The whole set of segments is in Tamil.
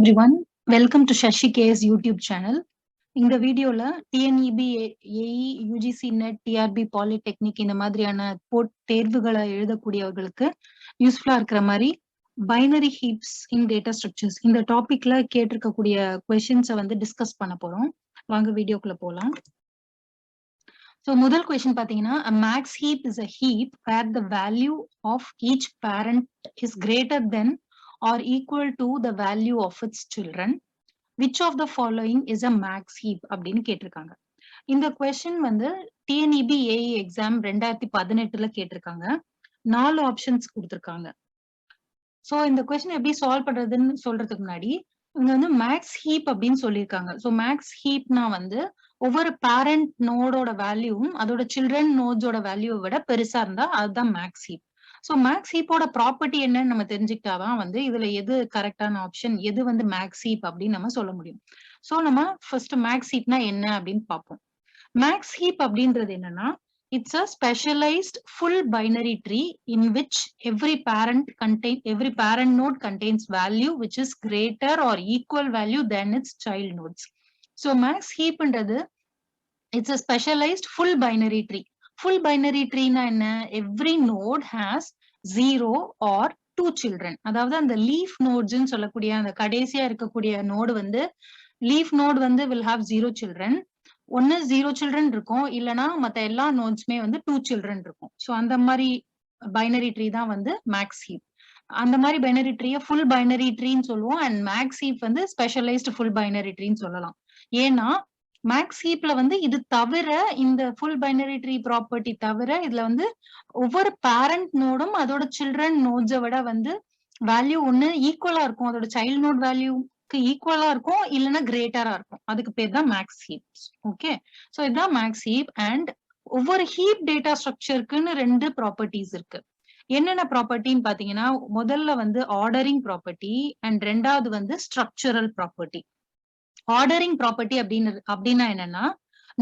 everyone, welcome to Shashi K's YouTube channel. இந்த வீடியோல TNEB, AE, UGC NET, TRB, polytechnic இந்த மாதிரியான தேர்வுகளை எழுதக்கூடியவர்களுக்கு யூஸ்ஃபுல்லா இருக்கிற மாதிரி பைனரி ஹீப்ஸ் இன் டேட்டா ஸ்ட்ரக்சர்ஸ் இந்த டாபிக்ல கேட்டிருக்கக்கூடிய கொஸ்டின்ஸை வந்து டிஸ்கஸ் பண்ண போறோம். வாங்க வீடியோக்குள்ள போலாம். So முதல் question பாத்தீங்கன்னா, a max heap is a heap where the value of each parent is greater than or equal to the value of its children. Which of the following is a max heap அப்படின்னு கேட்டிருக்காங்க. இந்த கொஸ்டின் வந்து TNEB AE எக்ஸாம் 2018ல கேட்டிருக்காங்க. 4 ஆப்ஷன்ஸ் கொடுத்திருக்காங்க. சோ இந்த கொஸ்டின் எப்படி சால்வ் பண்றதுன்னு சொல்றதுக்கு முன்னாடி இங்க வந்து மேக்ஸ் ஹீப் அப்படின்னு சொல்லியிருக்காங்க. ஸோ மேக்ஸ் ஹீப்னா வந்து ஒவ்வொரு பேரண்ட் நோடோட வேல்யூவும் அதோட சில்ட்ரன் நோட்ஸோட வேல்யூவை விட பெருசா இருந்தா அதுதான் மேக்ஸ் ஹீப். ஸோ மேக்ஸ் ஹீப்போட ப்ராப்பர்ட்டி என்னன்னு நம்ம தெரிஞ்சுக்கிட்டாதான் வந்து இதுல எது கரெக்டான ஆப்ஷன், எது வந்து மேக்ஸ் ஹீப் அப்படின்னு நம்ம சொல்ல முடியும். ஸோ நம்ம ஃபர்ஸ்ட் மேக்ஸ் ஹீப்னா என்ன அப்படின்னு பார்ப்போம். மேக்ஸ் ஹீப் அப்படின்றது என்னன்னா, it's a specialized full binary tree in which every parent node contains value which is greater or equal value than its child nodes. So max heap ன்றது it's a specialized full binary tree. Full binary tree na enna, every node has 0 or 2 children. அதாவது அந்த leaf nodes ன்னு சொல்லக்கூடிய அந்த கடைசியா இருக்கக்கூடிய நோடு வந்து leaf node வந்து will have 0 children. ஒன்னு 0 சில்ட்ரன் இருக்கும், இல்லனா மத்த எல்லா நோட்ஸ்மே வந்து 2 சில்ட்ரன் இருக்கும். சோ அந்த மாதிரி பைனரி ட்ரீ தான் வந்து மேக்ஸ் ஹீப். அந்த மாதிரி பைனரி ட்ரீயை ஃபுல் பைனரி ட்ரீன்னு சொல்லுவோம். அண்ட் மேக்ஸ் ஹீப் வந்து ஸ்பெஷலைஸ்டு ஃபுல் பைனரி ட்ரீன்னு சொல்லலாம். ஏன்னா மேக்ஸ் ஹீப்ல வந்து இது தவிர, இந்த ஃபுல் பைனரி ட்ரீ ப்ராப்பர்ட்டி தவிர இதுல வந்து ஒவ்வொரு பேரண்ட் நோடும் அதோட சில்ட்ரன் நோட்ஸை விட வந்து வேல்யூ ஒன்னு ஈக்குவலா இருக்கும், அதோட சைல்ட் நோட் வேல்யூ ஈக்குவலா இருக்கும், இல்லைன்னா கிரேட்டரா இருக்கும். அதுக்கு பேர் தான் மேக்ஸ் ஹீப். ஓகே, சோ இதுதான் மேக்ஸ் ஹீப். அண்ட் ஒவ்வொரு ஹீப் டேட்டா ஸ்ட்ரக்சருக்குன்னு 2 ப்ராப்பர்ட்டிஸ் இருக்கு. என்னென்ன ப்ராப்பர்ட்டின்னு பாத்தீங்கன்னா, முதல்ல வந்து ஆர்டரிங் ப்ராப்பர்ட்டி அண்ட் ரெண்டாவது வந்து ஸ்ட்ரக்சரல் ப்ராப்பர்ட்டி. ஆர்டரிங் ப்ராப்பர்ட்டி அப்படின்னா என்னன்னா,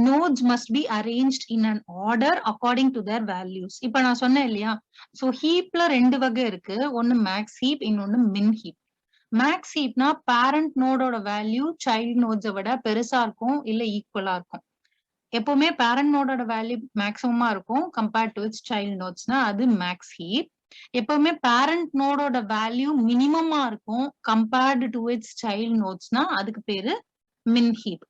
nodes must be arranged in an order according to their values. இப்ப நான் சொன்னேன் இல்லையா, சோ ஹீப்ல 2 வகை இருக்கு. ஒன்னு மேக்ஸ் ஹீப், இன்னொன்னு மின் ஹீப். மேக்ஸ் ஹீப்னா பேரண்ட் நோடோட வேல்யூ சைல்ட் நோட்ஸை விட பெருசா இருக்கும் இல்ல ஈக்குவலா இருக்கும். எப்பவுமே பேரண்ட் நோடோட வேல்யூ மேக்ஸிமமா இருக்கும் கம்பேர்ட் டு இட்ஸ் சைல்ட் நோட்ஸ்னா அது மேக்ஸ் ஹீப். எப்பவுமே பேரண்ட் நோடோட வேல்யூ மினிமமா இருக்கும் கம்பேர்டு டு இட்ஸ் சைல்ட் நோட்ஸ்னா அதுக்கு பேரு மின் ஹீப்.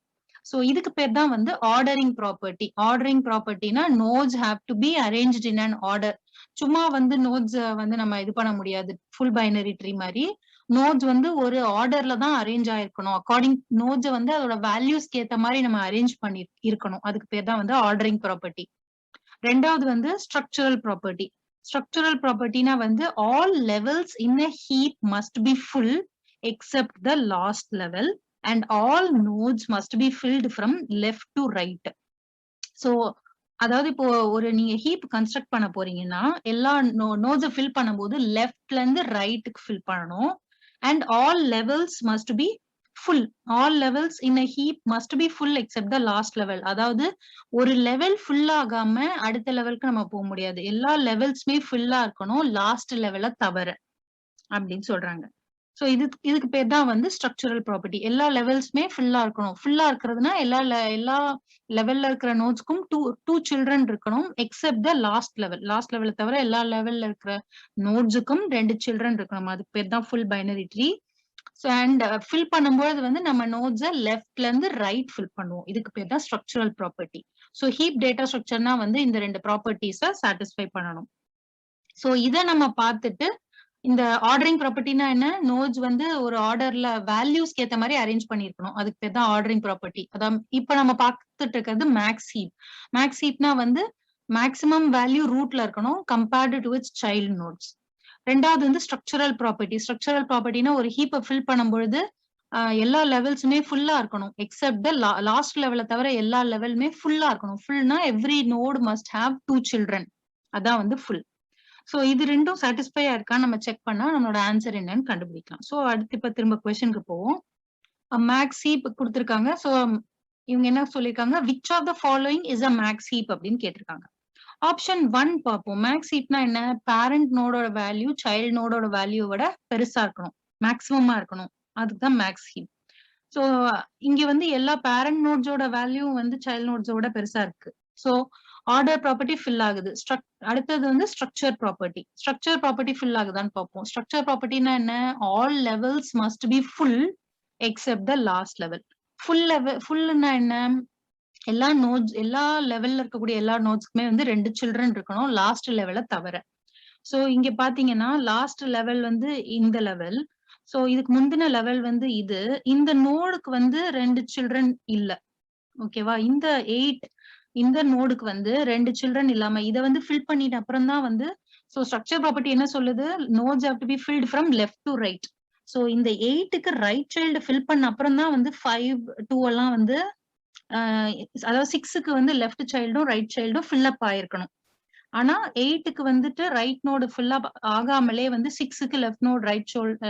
சோ இதுக்கு பேர் தான் வந்து ஆர்டரிங் ப்ராப்பர்ட்டி. ஆர்டரிங் ப்ராப்பர்ட்டினா nodes have to be arranged in an order. சும்மா வந்து நோட்ஸ் வந்து நம்ம இது பண்ண முடியாது. ஃபுல் பைனரி ட்ரீ மாதிரி நோட்ஸ் வந்து ஒரு ஆர்டர்ல தான் அரேஞ்ச் ஆயிருக்கணும். அக்கார்டிங் நோட்ஸ் வந்து அதோட வேல்யூஸ்க்கு ஏத்த மாதிரி நம்ம அரேஞ்ச் பண்ணி இருக்கணும். அதுக்கு பேர் தான் வந்து ஆர்டரிங் ப்ராப்பர்ட்டி. ரெண்டாவது வந்து ஸ்ட்ரக்சரல் ப்ராப்பர்ட்டி. ஸ்ட்ரக்சரல் ப்ராப்பர்ட்டினா வந்து all levels in a heap must be full except the last level and all nodes must be filled from left to right. So அதாவது இப்போ ஒரு நீங்க ஹீப் கன்ஸ்ட்ரக்ட் பண்ண போறீங்கன்னா எல்லா நோட்ஸை ஃபில் பண்ணும்போது லெஃப்ட்ல இருந்து ரைட்டுக்கு ஃபில் பண்ணணும். And all levels must be full. All levels in a heap must be full except the last level. அதாவது ஒரு லெவல் ஃபுல் ஆகாம அடுத்த லெவலுக்கு நம்ம போக முடியாது. எல்லா லெவல்ஸ்மே ஃபுல்லா இருக்கணும் லாஸ்ட் லெவல தவிர அப்படின்னு சொல்றாங்க. சோ இதுக்கு பேர் தான் வந்து ஸ்ட்ரக்சரல் ப்ராப்பர்ட்டி. எல்லா லெவல்ஸ்மே ஃபுல்லா இருக்கணும். ஃபுல்லா இருக்கிறதுனா எல்லா லெவல்ல இருக்கிற நோட்ஸ்க்கும் டூ சில்ட்ரன் இருக்கணும் except the last level. Last லெவல தவிர எல்லா லெவல்ல இருக்கிற நோட்ஸுக்கும் 2 சில்ட்ரன் இருக்கணும். அதுக்கு பேர் தான் full binary tree. So and fill பண்ணும்போது வந்து நம்ம நோட்ஸை லெஃப்ட்ல இருந்து ரைட் ஃபில் பண்ணுவோம். இதுக்கு பேர் தான் structural property. So heap data ஸ்ட்ரக்சர்னா வந்து இந்த 2 ப்ராப்பர்ட்டிஸை சாட்டிஸ்ஃபை பண்ணணும். ஸோ இதை நம்ம பார்த்துட்டு இந்த ஆர்டரிங் ப்ராப்பர்ட்டினா என்ன, நோட்ஸ் வந்து ஒரு ஆர்டர்ல வேல்யூஸ்க்கு ஏத்த மாதிரி அரேஞ்ச் பண்ணிருக்கணும். அதுக்கு பேர் தான் ஆர்டரிங் ப்ராப்பர்ட்டி. அதான் இப்ப நம்ம பார்த்துட்டு இருக்கிறது மேக்ஸ் ஹீப். மேக்ஸ் ஹீப்னா வந்து மேக்ஸிமம் வேல்யூ ரூட்ல இருக்கணும் compared to its child notes. ரெண்டாவது வந்து ஸ்ட்ரக்சரல் ப்ராப்பர்ட்டி. ஸ்ட்ரக்சரல் ப்ராப்பர்ட்டினா ஒரு ஹீப்பை ஃபில் பண்ணும்பொழுது எல்லா லெவல்ஸுமே ஃபுல்லா இருக்கணும் எக்ஸெப்ட் த லாஸ்ட் லெவலை தவிர எல்லா லெவலுமே ஃபுல்லா இருக்கணும். ஃபுல்னா every node must have 2 children. அதான் வந்து ஃபுல். சோ இது ரெண்டும் சாட்டிஸ்ஃபையா இருக்கா நம்ம செக் பண்ணா நம்மளோட ஆன்சர் என்னன்னு கண்டுபிடிக்கலாம். சோ அடுத்து இப்ப திரும்ப கொஸ்டினுக்கு போவோம். மேக்ஸ் ஹீப் கொடுத்திருக்காங்க. சோ இவங்க என்ன சொல்லிருக்காங்க, which of the following is a max heap அப்படின்னு கேட்டிருக்காங்க. ஆப்ஷன் 1 பார்ப்போம். மேக்ஸ் ஹீப்னா என்ன, பேரண்ட் நோடோட வேல்யூ சைல்ட் நோடோட வேல்யூவோட பெருசா இருக்கணும், மேக்ஸிமமா இருக்கணும். அதுதான் மேக்ஸ் ஹீப். ஸோ இங்க வந்து எல்லா பேரண்ட் நோட்ஸோட வேல்யூ வந்து சைல்ட் நோட்ஸோட பெருசா இருக்கு. ஸோ ஆர்டர் ப்ராப்பர்ட்டி ஃபில் ஆகுது. அடுத்தது வந்து structure property. Structure property fill ஆகுதான்னு பார்ப்போம். ஸ்ட்ரக்சர் ப்ராப்பர்ட்டினா என்ன? All levels must be full except the last level. ஃபுல்னா என்ன? எல்லா நோட்ஸ், எல்லா லெவல்ல இருக்கக்கூடிய எல்லா நோட்ஸ்க்குமே வந்து 2 சில்ட்ரன் இருக்கணும், லாஸ்ட் லெவல தவிர. சோ இங்க பாத்தீங்கன்னா லாஸ்ட் லெவல் வந்து இந்த லெவல். சோ இதுக்கு முந்தின லெவல் வந்து இது. இந்த நோடுக்கு வந்து 2 சில்ட்ரன் இல்ல. ஓகேவா? இந்த 8 இந்த நோடுக்கு வந்து 2 சில்ட்ரன் இல்லாம இத வந்து ஃபில் பண்ணிட்ட அப்புறம் தான் வந்து சோ ஸ்ட்ரக்சர் ப்ராப்பர்ட்டி என்ன சொல்லுது? Notes have to be filled from left to right. So இந்த 8க்கு ரைட் சைல்டு ஃபில் பண்ண அப்புறம் தான் வந்து 5, 2 எல்லாம் வந்து அதாவது 6க்கு வந்து லெஃப்ட் சைல்டும் ரைட் சைல்டும் ஃபில் அப் ஆயிருக்கணும். ஆனா 8க்கு வந்துட்டு ரைட் நோடு ஃபில் அப் ஆகாமலே வந்து 6க்கு left node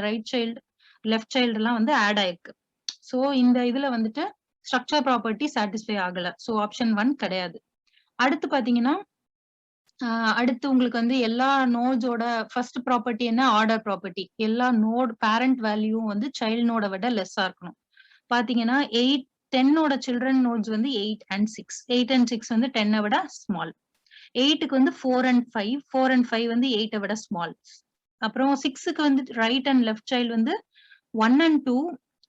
right child left child எல்லாம் வந்து ஆட் ஆயிருக்கு. சோ இந்த இதுல வந்துட்டு ஸ்ட்ரக்சர் ப்ராப்பர்ட்டி சாட்டிஸ்ஃபை ஆகல. சோ ஆப்ஷன் 1 கிடையாது. அடுத்து பாத்தீங்கன்னா அடுத்து உங்களுக்கு வந்து எல்லா நோட்ஸோட ஃபர்ஸ்ட் ப்ராப்பர்ட்டி என்ன? Order property. எல்லா நோட் பேரண்ட் வேல்யூ வந்து சைல்ட் நோட விட லெஸ்ஸா இருக்கணும். பாத்தீங்கன்னா 10ஓட சில்ட்ரன் நோட்ஸ் வந்து 8 and 6. 8 and 6 வந்து 10 விட ஸ்மால். 8க்கு வந்து 4 and 5. 4 and 5 வந்து 8 விட ஸ்மால். அப்புறம் 6க்கு வந்து ரைட் அண்ட் லெஃப்ட் சைல்டு வந்து 1 and 2.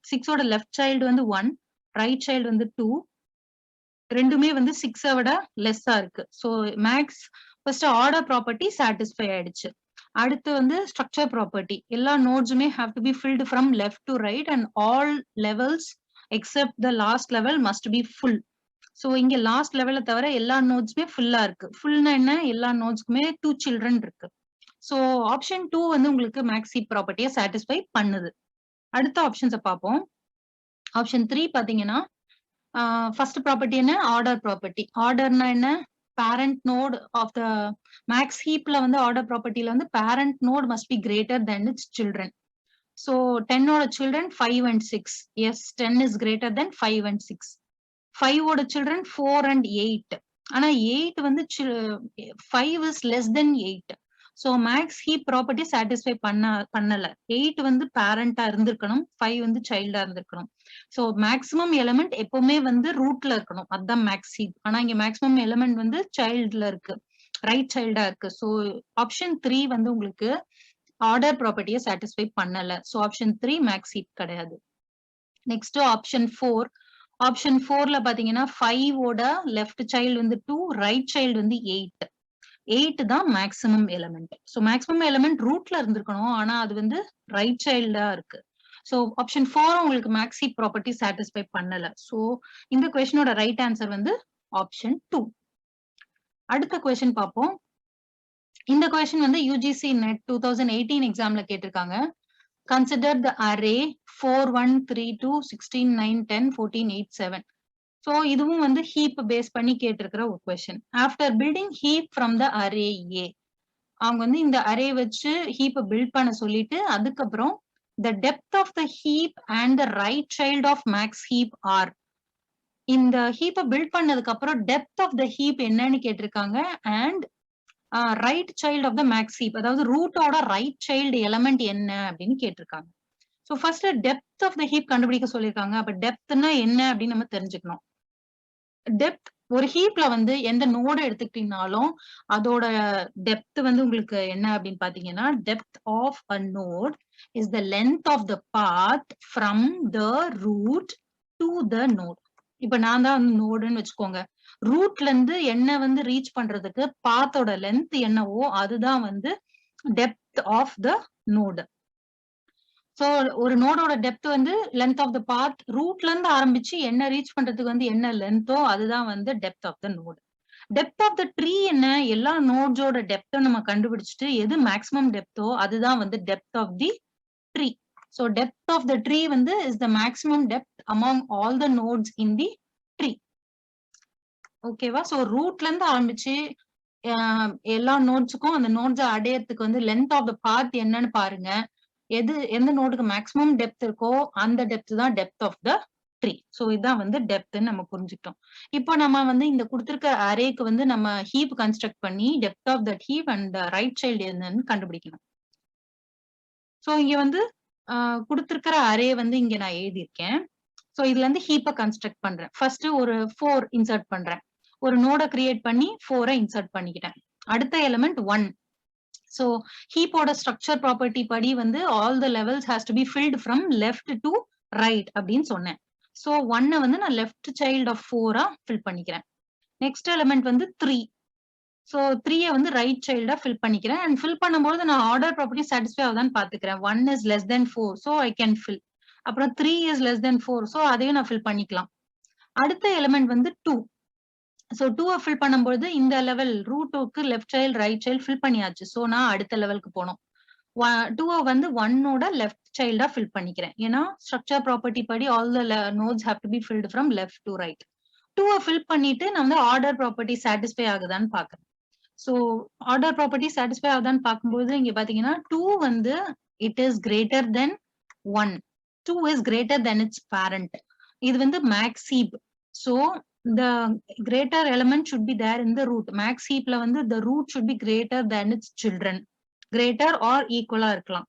6ஓட லெஃப்ட் சைல்டு வந்து 1, ரைட் சைல்டு வந்து 2. ரெண்டுமே வந்து 6 விட லெஸ்ஸா இருக்கு. So max first order property satisfy ஆயிடுச்சு. அடுத்து வந்து ஸ்ட்ரக்சர் ப்ராப்பர்ட்டி. எல்லா நோட்ஸுமே have to be filled from left to right and all levels except the last level must be full. So இங்க லாஸ்ட் லெவல தவிர எல்லா நோட்ஸுமே ஃபுல்லா இருக்கு. ஃபுல்னா என்ன? எல்லா நோட்ஸ்க்குமே 2 சில்ட்ரன் இருக்கு. சோ ஆப்ஷன் 2 வந்து உங்களுக்கு மேக்ஸ் ஹீப் ப்ராப்பர்ட்டியை சாட்டிஸ்ஃபை பண்ணுது. அடுத்த ஆப்ஷன்ஸை பார்ப்போம். ஆப்ஷன் 3 பாத்தீங்கன்னா ஃபர்ஸ்ட் ப்ராப்பர்ட்டி என்ன? Order property. ஆர்டர்னா என்ன? Parent node of the max ஹீப்ல வந்து ஆர்டர் ப்ராப்பர்ட்டில வந்து parent node must be greater than its children. So 10ஓட children 5 and 6. Yes, 10 is greater than 5 and 6. 5ஓட சில்ட்ரன் 4 and 8. ஆனா 8 வந்து 5 is less than 8. So max heap property satisfy பண்ணல. 8 வந்து பேரண்டா இருந்திருக்கணும், 5 வந்து சைல்டா இருந்திருக்கணும். So maximum element எப்பவுமே வந்து ரூட்ல இருக்கணும். அதுதான் மேக்ஸ் ஹீப். ஆனா இங்க மேக்ஸிமம் எலிமெண்ட் வந்து சைல்ட்ல இருக்கு, ரைட் சைல்டா இருக்கு. So ஆப்ஷன் 3 வந்து உங்களுக்கு ஆர்டர் ப்ராப்பர்ட்டியை சாட்டிஸ்ஃபை பண்ணல. சோ ஆப்ஷன் 3 மேக்ஸ் ஹீப் கிடையாது. Next option 4. ஆப்ஷன் 4ல பாத்தீங்கன்னா 5ஓட லெஃப்ட் சைல்டு வந்து 2, ரைட் சைல்டு வந்து 8. 8 தான் maximum element. So maximum element ரூட்ல இருந்திருக்கணும், ஆனா அது வந்து ரைட் சைல்டா இருக்கு. சோ ஆப்ஷன் 4 உங்களுக்கு மேக்ஸ் ஹீப் ப்ராப்பர்ட்டி சாட்டிஸ்ஃபை பண்ணல. சோ இந்த क्वेश्चनோட ரைட் ஆன்சர் வந்து ஆப்ஷன் 2. அடுத்த क्वेश्चन பார்ப்போம். இந்த क्वेश्चन வந்து யுஜிசி நெட் 2018 எக்ஸாம்ல கேட்டிருக்காங்க. Consider the array 4, 1, 3, 2, 16, 9, 10, 14, 8, 7. So இதுவும் வந்து ஹீப் பேஸ் பண்ணி கேட்டிருக்கிற ஒரு question. After building heap from the array A, அவங்க வந்து இந்த அரே வச்சு ஹீப்பை பில்ட் பண்ண சொல்லிட்டு அதுக்கப்புறம் the depth of the heap and the right child of max heap are. இந்த ஹீப்பை பில்ட் பண்ணதுக்கு அப்புறம் டெப்த் ஆஃப் த ஹீப் என்னன்னு கேட்டிருக்காங்க. And right child of the max heap, அதாவது ரூட்டோட ரைட் சைல்டு எலமெண்ட் என்ன அப்படின்னு கேட்டிருக்காங்க. So first depth of the heap கண்டுபிடிக்க சொல்லியிருக்காங்க. அப்ப டெப்த்னா என்ன அப்படின்னு நம்ம தெரிஞ்சுக்கணும். டெப்த் ஒரு ஹீப்ல வந்து எந்த நோடு எடுத்துக்கிட்டீங்கனாலும் அதோட டெப்த் வந்து உங்களுக்கு என்ன அப்படின்னு பாத்தீங்கன்னா, depth of a node is the length of the path from the root to the node. இப்ப நான் தான் வந்து நோடுன்னு வச்சுக்கோங்க. ரூட்ல இருந்து என்ன வந்து ரீச் பண்றதுக்கு பாத்தோட லென்த் என்னவோ அதுதான் வந்து depth of the node. So ஒரு நோடோட டெப்த் வந்து லென்த் ஆஃப் த பாத், ரூட்ல இருந்து ஆரம்பிச்சு என்ன ரீச் பண்றதுக்கு வந்து என்ன லென்த்தோ அதுதான் வந்து depth of the node. Depth of the tree என்ன? எல்லா நோட்ஸோட டெப்த்தை நம்ம கண்டுபிடிச்சிட்டு எது மேக்ஸிமம் டெப்த்தோ அதுதான் வந்து depth of the tree. So depth of the tree வந்து is the maximum depth among all the nodes in the tree. ஓகேவா? சோ ரூட்ல இருந்து ஆரம்பிச்சு எல்லா நோட்ஸுக்கும் அந்த நோட்ஸை அடையறதுக்கு வந்து லென்த் ஆஃப் த பாத் என்னன்னு பாருங்க. எந்த நோடுக்கு மேக்ஸிமம் டெப்த் இருக்கோ அந்த டெப்த் தான் depth of the tree. So இதான் வந்து டெப்த்ன்னு நம்ம புரிஞ்சுக்கிட்டோம். இப்போ நம்ம வந்து இந்த கொடுத்திருக்க அரேக்கு வந்து நம்ம ஹீப் கன்ஸ்ட்ரக்ட் பண்ணி depth of that heap and right child என்னன்னு கண்டுபிடிக்கணும். சோ இங்க வந்து குடுத்திருக்கிற அரே வந்து இங்க நான் எழுதியிருக்கேன். சோ இதுல இருந்து ஹீப்ப கன்ஸ்ட்ரக்ட் பண்றேன். ஃபர்ஸ்ட் ஒரு 4 இன்சர்ட் பண்றேன். ஒரு நோட கிரியேட் பண்ணி 4 இன்சர்ட் பண்ணிக்கிட்டேன். அடுத்த எலிமெண்ட் 1. சோ ஹீப்போட ஸ்ட்ரக்சர் ப்ராப்பர்ட்டி படி வந்து all the levels has to be filled from left to right அப்படின்னு சொன்னேன். சோ 1 வந்து நான் லெஃப்ட் சைல்ட் ஆஃப் 4 ஃபில் பண்ணிக்கிறேன். நெக்ஸ்ட் எலிமெண்ட் வந்து 3. சோ 3 வந்து ரைட் சைல்டா ஃபில் பண்ணிக்கிறேன். அண்ட் ஃபில் பண்ணும்போது நான் ஆர்டர் ப்ராப்பர்ட்டி சாட்டிஸ்ஃபை ஆகுதான்னு பாத்துக்கிறேன். 1 is less then 4. So I can fill. அப்புறம் 3 இஸ் லெஸ் தென் 4. சோ அதையும் நான் ஃபில் பண்ணிக்கலாம். அடுத்த எலிமெண்ட் வந்து 2. சோ 2 ஃபில் பண்ணும்போது இந்த லெவல் ரூட் 2க்கு left child right child fill பண்ணியாச்சு. சோ நான் அடுத்த லெவலுக்கு போணும். 2 வந்து 1ஓட லெஃப்ட் சைல்டா ஃபில் பண்ணிக்கிறேன். ஏன்னா ஸ்ட்ரக்சர் ப்ராப்பர்ட்டி படி all the notes have to be filled from left to right. 2 fill பண்ணிட்டு நான் வந்து ஆர்டர் ப்ராப்பர்ட்டி சாட்டிஸ்ஃபை ஆகுதான்னு பாக்குறேன். சோ ஆர்டர் ப்ராப்பர்ட்டி சாட்டிஸ்ஃபை ஆகுதான்னு பார்க்கும்போது இங்க பாத்தீங்கன்னா 2 வந்து it is greater than 1. 2 is greater than its parent. இது வந்து max heap. So the greater element should be there in the root. Max heapல வந்து the root should be greater than its children. Greater or equal இருக்கலாம்.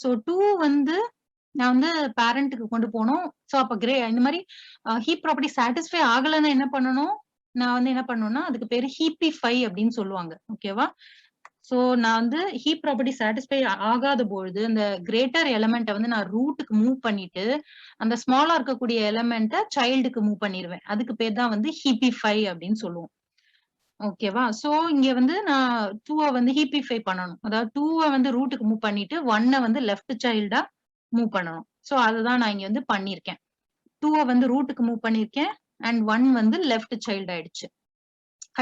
So 2 வந்து நான் வந்து பேரண்ட்டுக்கு கொண்டு போனோம். சோ அப்ப இந்த மாதிரி ஹீப் ப்ராப்பர்ட்டி சாட்டிஸ்ஃபை ஆகலைன்னா என்ன பண்ணணும்? நான் வந்து என்ன பண்ணணும்னா அதுக்கு பேரு ஹீப்பிஃபை அப்படின்னு சொல்லுவாங்க. ஓகேவா? சோ நான் வந்து ஹீப் ப்ராப்பர்ட்டி சாட்டிஸ்ஃபை ஆகாத பொழுது அந்த கிரேட்டர் எலிமெண்ட்டை வந்து நான் ரூட்டுக்கு மூவ் பண்ணிட்டு அந்த ஸ்மாலா இருக்கக்கூடிய எலிமெண்ட்டை சைல்டுக்கு மூவ் பண்ணிடுவேன். அதுக்கு பேர் தான் வந்து ஹீப்பிஃபை அப்படின்னு சொல்லுவோம். ஓகேவா? சோ இங்க வந்து நான் 2 வந்து ஹீப்பிஃபை பண்ணணும். அதாவது 2 வந்து ரூட்டுக்கு மூவ் பண்ணிட்டு 1 வந்து லெஃப்ட் சைல்டா மூவ் பண்ணணும். சோ அதுதான் நான் இங்க வந்து பண்ணிருக்கேன். 2 வந்து ரூட்டுக்கு மூவ் பண்ணிருக்கேன் அண்ட் 1 வந்து லெஃப்ட் சைல்ட் ஆயிடுச்சு.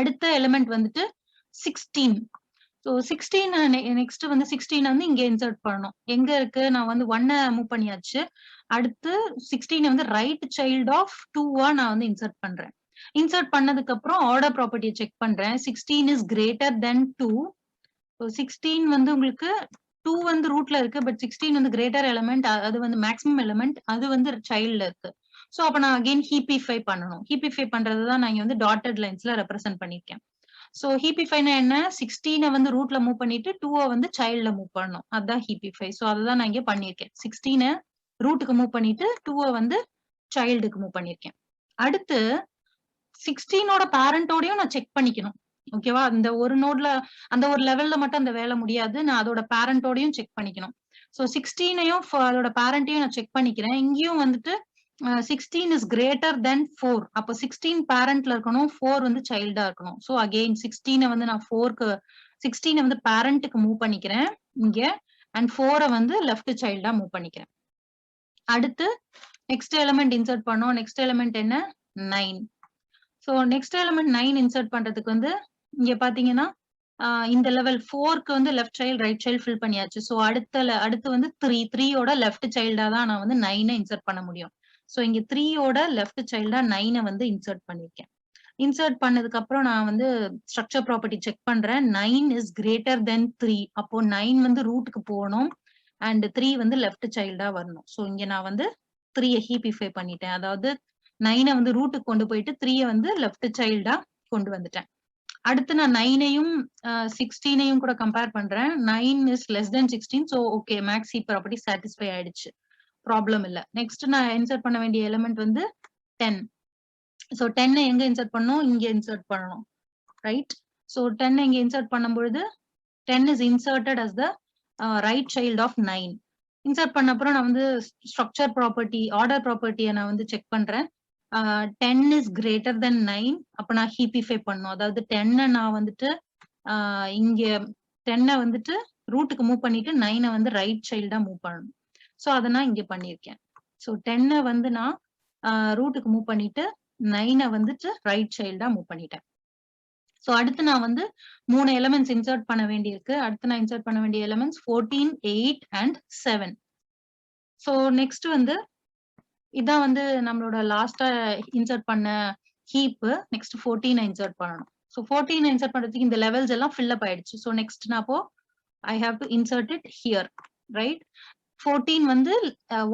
அடுத்த எலிமெண்ட் வந்துட்டு 16. சோ 16 நெக்ஸ்ட் வந்து 16 வந்து இங்க இன்சர்ட் பண்ணணும். எங்க இருக்கு? நான் வந்து 1 மூவ் பண்ணியாச்சு. அடுத்து 16 வந்து ரைட் சைல்ட் ஆஃப் 2 நான் வந்து இன்சர்ட் பண்றேன். இன்சர்ட் பண்ணதுக்கு அப்புறம் ஆர்டர் ப்ராப்பர்ட்டியை செக் பண்றேன். 16 இஸ் கிரேட்டர் தென் 2. சோ 16 வந்து உங்களுக்கு 2 வந்து ரூட்ல இருக்கு. பட் 16 வந்து கிரேட்டர் எலிமெண்ட். அது வந்து மேக்ஸிமம் எலிமெண்ட். அது வந்து சைல்ட்ல இருக்கு. சோ அப்ப நான் அகைன் ஹீப்பிஃபை பண்ணணும். ஹீப்பிஃபை பண்றது தான் நான் இங்க வந்து டாட்டட் லைன்ஸ்ல ரெப்ரசென்ட் பண்ணிருக்கேன். சோ ஹீப்பிஃபைனா என்ன? 16 வந்து ரூட்ல மூவ் பண்ணிட்டு 2 வந்து சைல்ட்ல மூவ் பண்ணணும். அதான் ஹீப்பிஃபை. சோ அதுதான் நான் இங்க பண்ணிருக்கேன். 16 ரூட்டுக்கு மூவ் பண்ணிட்டு 2 வந்து சைல்டுக்கு மூவ் பண்ணிருக்கேன். அடுத்து 16ஓட பேரண்டோடையும் நான் செக் பண்ணிக்கணும். ஓகேவா? அந்த ஒரு நோட்ல அந்த ஒரு லெவல்ல மட்டும் அந்த வேலை முடியாது. நான் அதோட பேரண்டோடையும் செக் பண்ணிக்கணும். சோ 16ஐயும் அதோட பேரண்ட்டையும் நான் செக் பண்ணிக்கிறேன். இங்கேயும் வந்துட்டு 16 இஸ் கிரேட்டர் தென் 4. அப்போ 16 பேரண்ட்ல இருக்கணும், 4 வந்து சைல்டா இருக்கணும். சோ அகைன் 16 வந்து நான் 16 வந்து பேரண்ட்டுக்கு மூவ் பண்ணிக்கிறேன் இங்க அண்ட் 4 வந்து லெஃப்ட் சைல்டா மூவ் பண்ணிக்கிறேன். அடுத்து நெக்ஸ்ட் எலிமெண்ட் இன்சர்ட் பண்ணோம். நெக்ஸ்ட் எலிமெண்ட் என்ன? 9. சோ நெக்ஸ்ட் எலிமெண்ட் 9 இன்சர்ட் பண்றதுக்கு வந்து இங்க பாத்தீங்கன்னா இந்த லெவல் 4க்கு வந்து left child right child fill பண்ணியாச்சு. சோ அடுத்து வந்து 3ஓட லெஃப்ட் சைல்டா தான் நான் வந்து 9 இன்சர்ட் பண்ண முடியும். சோ இங்க 3ஓட லெஃப்ட் சைல்டா 9 வந்து இன்சர்ட் பண்ணிருக்கேன். இன்சர்ட் பண்ணதுக்கு அப்புறம் நான் வந்து ஸ்ட்ரக்சர் ப்ராப்பர்ட்டி செக் பண்றேன். 9 இஸ் கிரேட்டர் தென் 3. அப்போ 9 வந்து ரூட்டுக்கு போகணும் அண்ட் 3 வந்து லெஃப்ட் சைல்டா வரணும். சோ இங்க நான் வந்து 3 ஹீப்பிஃபை பண்ணிட்டேன். அதாவது 9 வந்து ரூட்டுக்கு கொண்டு போயிட்டு 3 வந்து லெஃப்ட் சைல்டா கொண்டு வந்துட்டேன். அடுத்து நான் 9ஐயும் 16ஐயும் கூட கம்பேர் பண்றேன். 9 is less than 16. So okay, max heap property satisfy ஆயிடுச்சு. ப்ராப்ளம் இல்ல. நெக்ஸ்ட் நான் இன்சர்ட் பண்ண வேண்டிய எலிமெண்ட் வந்து 10. சோ 10 எங்க இன்சர்ட் பண்ணணும்? இங்க இன்சர்ட் பண்ணணும். ரைட்? சோ 10 இங்க இன்சர்ட் பண்ணும்போது 10 is inserted as the right child of 9. Insert பண்ண அப்புறம் நான் வந்து ஸ்ட்ரக்சர் ப்ராப்பர்ட்டி ஆர்டர் ப்ராப்பர்ட்டியை நான் வந்து செக் பண்றேன். 10 இஸ் கிரேட்டர் தென் 9. அப்ப நான் ஹீப்பிஃபை பண்ணணும். அதாவது 10 நான் வந்துட்டு இங்க 10 வந்துட்டு ரூட்டுக்கு மூவ் பண்ணிட்டு 9 வந்து ரைட் சைல்டா மூவ் பண்ணணும். சோ அத நான் இங்க பண்ணிருக்கேன். சோ 10 வந்து நான் ரூட்டுக்கு மூவ் பண்ணிட்டு 9 வந்துட்டு ரைட் சைல்டா மூவ் பண்ணிட்டேன். சோ அடுத்து நான் வந்து 3 எலிமெண்ட்ஸ் இன்சர்ட் பண்ண வேண்டியிருக்கு. அடுத்து நான் இன்சர்ட் பண்ண வேண்டிய எலிமெண்ட்ஸ் 14, 8 அண்ட் 7. சோ நெக்ஸ்ட் வந்து இதான் வந்து நம்மளோட லாஸ்டா இன்சர்ட் பண்ண ஹீப். நெக்ஸ்ட் 14 இன்சர்ட் பண்ணணும். சோ 14 இன்சர்ட் பண்றதுக்கு இந்த லெவல்ஸ் எல்லாம் ஃபில் அப் ஆயிடுச்சு. சோ நெக்ஸ்ட் நான் அப்போ I have to insert it here. Right? 14 வந்து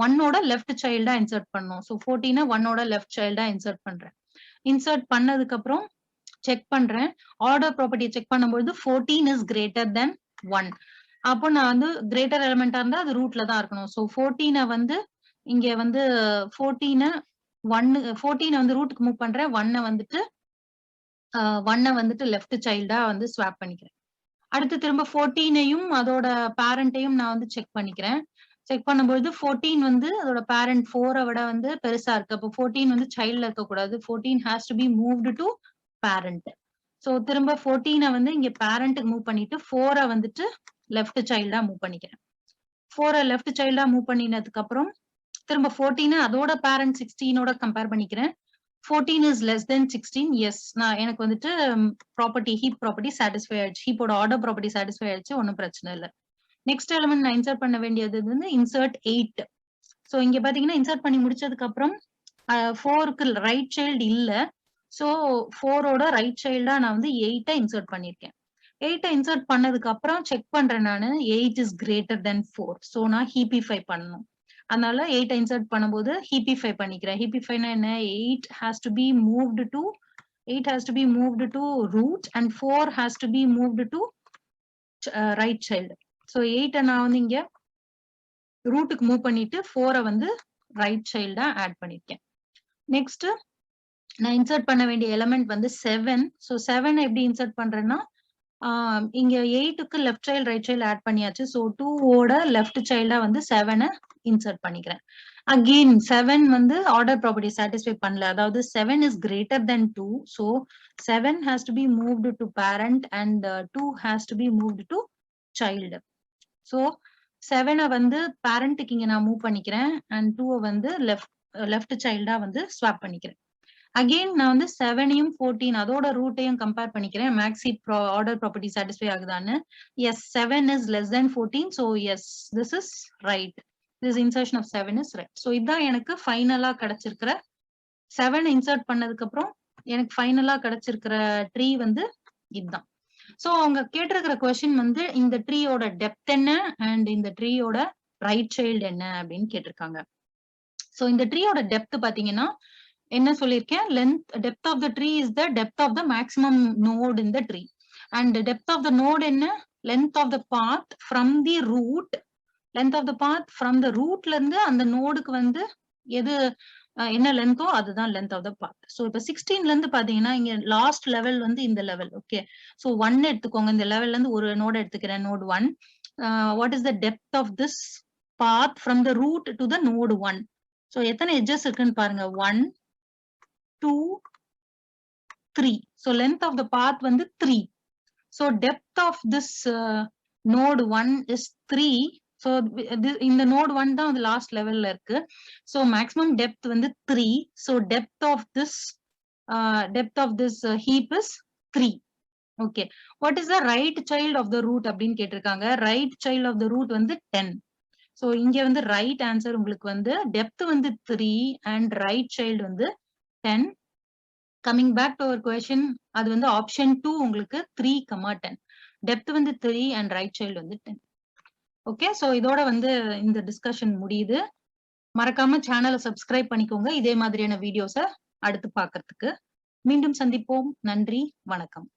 1ஓட லெஃப்ட் சைல்டா இன்சர்ட் பண்ணணும். சோ 14 1ஓட லெஃப்ட் சைல்டா இன்சர்ட் பண்றேன். இன்சர்ட் பண்ணதுக்கு அப்புறம் செக் பண்றேன். ஆர்டர் ப்ராப்பர்ட்டியை செக் பண்ணும்போது 14 இஸ் கிரேட்டர் தென் 1. அப்போ நான் வந்து கிரேட்டர் எலிமெண்டா இருந்தா அது ரூட்ல தான் இருக்கணும். சோ 14 வந்து இங்க வந்து 14 14 வந்து ரூட்டுக்கு மூவ் பண்றேன். 1 வந்துட்டு 1 வந்துட்டு லெஃப்ட் சைல்டா வந்து ஸ்வாப் பண்ணிக்கிறேன். அடுத்து திரும்ப 14யும் அதோட பேரண்ட்டையும் நான் வந்து செக் பண்ணிக்கிறேன். செக் பண்ணும்போது 14 வந்து அதோட பேரண்ட் 4 விட வந்து பெருசா இருக்கு. அப்போ 14 வந்து சைல்ட்ல இருக்கக்கூடாது. 14 has to be moved to parent. So திரும்ப 14 வந்து இங்க பேரண்ட்டுக்கு மூவ் பண்ணிட்டு 4 வந்துட்டு லெஃப்ட் சைல்டா மூவ் பண்ணிக்கிறேன். 4 லெஃப்ட் சைல்டா மூவ் பண்ணினதுக்கு அப்புறம் திரும்ப 14 அதோட பேரண்ட் 16ஓட கம்பேர் பண்ணிக்கிறேன். 14 is less than 16. எஸ் நான் எனக்கு வந்துட்டு ப்ராப்பர்ட்டி ஹீப் ப்ராப்பர்ட்டி சாட்டிஸ்ஃபை ஆயிடுச்சு. ஹீப்போட ஆர்டர் ப்ராப்பர்ட்டி சாட்டிஸ்ஃபை ஆயிடுச்சு. ஒன்றும் பிரச்சனை இல்லை. நெக்ஸ்ட் எலிமெண்ட் நான் இன்சர்ட் பண்ண வேண்டியது வந்து இன்சர்ட் 8. ஸோ இங்க பாத்தீங்கன்னா இன்சர்ட் பண்ணி முடிச்சதுக்கு அப்புறம் 4க்கு ரைட் சைல்டு இல்ல. ஸோ 4ஓட ரைட் சைல்டா நான் வந்து 8 இன்சர்ட் பண்ணிருக்கேன். 8 இன்சர்ட் பண்ணதுக்கு அப்புறம் செக் பண்றேன் நானு 8 is greater than 4. ஸோ நான் ஹீபிஃபை பண்ணணும். அதனால 8 இன்சர்ட் பண்ணும்போது ஹீபிஃபை பண்ணிக்கிறேன். ஹீபிஃபைனா என்ன? 8 has to be moved to root and 4 has to be moved to right child. So 8 நான் வந்து இங்க ரூட்டுக்கு மூவ் பண்ணிட்டு 4 வந்து ரைட் சைல்டா ஆட் பண்ணிருக்கேன். நெக்ஸ்ட் நான் இன்சர்ட் பண்ண வேண்டிய எலிமெண்ட் வந்து 7. ஸோ 7 எப்படி இன்சர்ட் பண்றேன்னா இங்க 8க்கு left child right child add பண்ணியாச்சு. ஸோ 2ஓட லெஃப்ட் சைல்டா வந்து 7 இன்சர்ட் பண்ணிக்கிறேன். அகெயின் 7 வந்து ஆர்டர் ப்ராப்பர்ட்டி சாட்டிஸ்ஃபை பண்ணல. அதாவது 7 is greater than 2. So 7 has to be moved to parent and 2 has to be moved to child. So 7 வந்து பேரண்ட்டுக்கு இங்க நான் மூவ் பண்ணிக்கிறேன் அண்ட் 2 வந்து லெஃப்ட் சைல்டா வந்து ஸ்வாப் பண்ணிக்கிறேன். அகெயின் நான் வந்து 7யும் 14 அதோட ரூட்டையும் கம்பேர் பண்ணிக்கிறேன். மேக்ஸி ஆர்டர் ப்ராப்பர்ட்டி சாட்டிஸ்ஃபை ஆகுதான்னு. Yes 7 is less than 14. So yes, this is right. This insertion of 7 is right. So இதான் எனக்கு ஃபைனலா கிடைச்சிருக்கிற 7 இன்சர்ட் பண்ணதுக்கு அப்புறம் எனக்கு ஃபைனலா கிடைச்சிருக்கிற ட்ரீ வந்து இதுதான். சோ அவங்க கேட்டிருக்கிற கொஸ்டின் வந்து இந்த ட்ரீயோட டெப்த் என்ன அண்ட் இந்த ட்ரீயோட ரைட் சைல்டு என்ன அப்படின்னு கேட்டிருக்காங்க. சோ இந்த ட்ரீயோட டெப்த் பாத்தீங்கன்னா என்ன சொல்லியிருக்கேன்? Depth of the tree is the depth of the maximum node in the tree. And depth of the node என்ன? Length of the path from the root. Length of the path from the ரூட்ல இருந்து அந்த நோடுக்கு வந்து எது என்ன லென்த்தோ அதுதான் length of the path. So இப்போ 16ல இருந்து பாத்தீங்கன்னா இங்க லாஸ்ட் லெவல் வந்து இந்த லெவல். ஓகே, ஸோ 1 எடுத்துக்கோங்க. இந்த லெவல்ல இருந்து ஒரு நோட் எடுத்துக்கிறேன், node 1. What is the depth of this path from the root to the node 1? So எத்தனை எட்ஜஸ் இருக்குன்னு பாருங்க. 1 2 3. So length of the path வந்து 3. So depth of this node 1 is 3. So இந்த node 1 தான் வந்து last levelல இருக்கு. So maximum depth வந்து 3. So depth of this heap is 3. Okay. What is the right child of the root அப்படின்னு கேட்டிருக்காங்க. Right child of the root வந்து 10. So இங்க வந்து right answer உங்களுக்கு வந்து depth வந்து 3 and right child வந்து 10. Coming back to our question, அது வந்து ஆப்ஷன் 2 உங்களுக்கு 3, 10. டெப்த் வந்து 3 and ரைட் சைல்டு வந்து 10. ஓகே, சோ இதோட வந்து இந்த டிஸ்கஷன் முடியுது. மறக்காம சேனலை சப்ஸ்கிரைப் பண்ணிக்கோங்க இதே மாதிரியான வீடியோஸை அடுத்து பார்க்கறதுக்கு. மீண்டும் சந்திப்போம். நன்றி, வணக்கம்.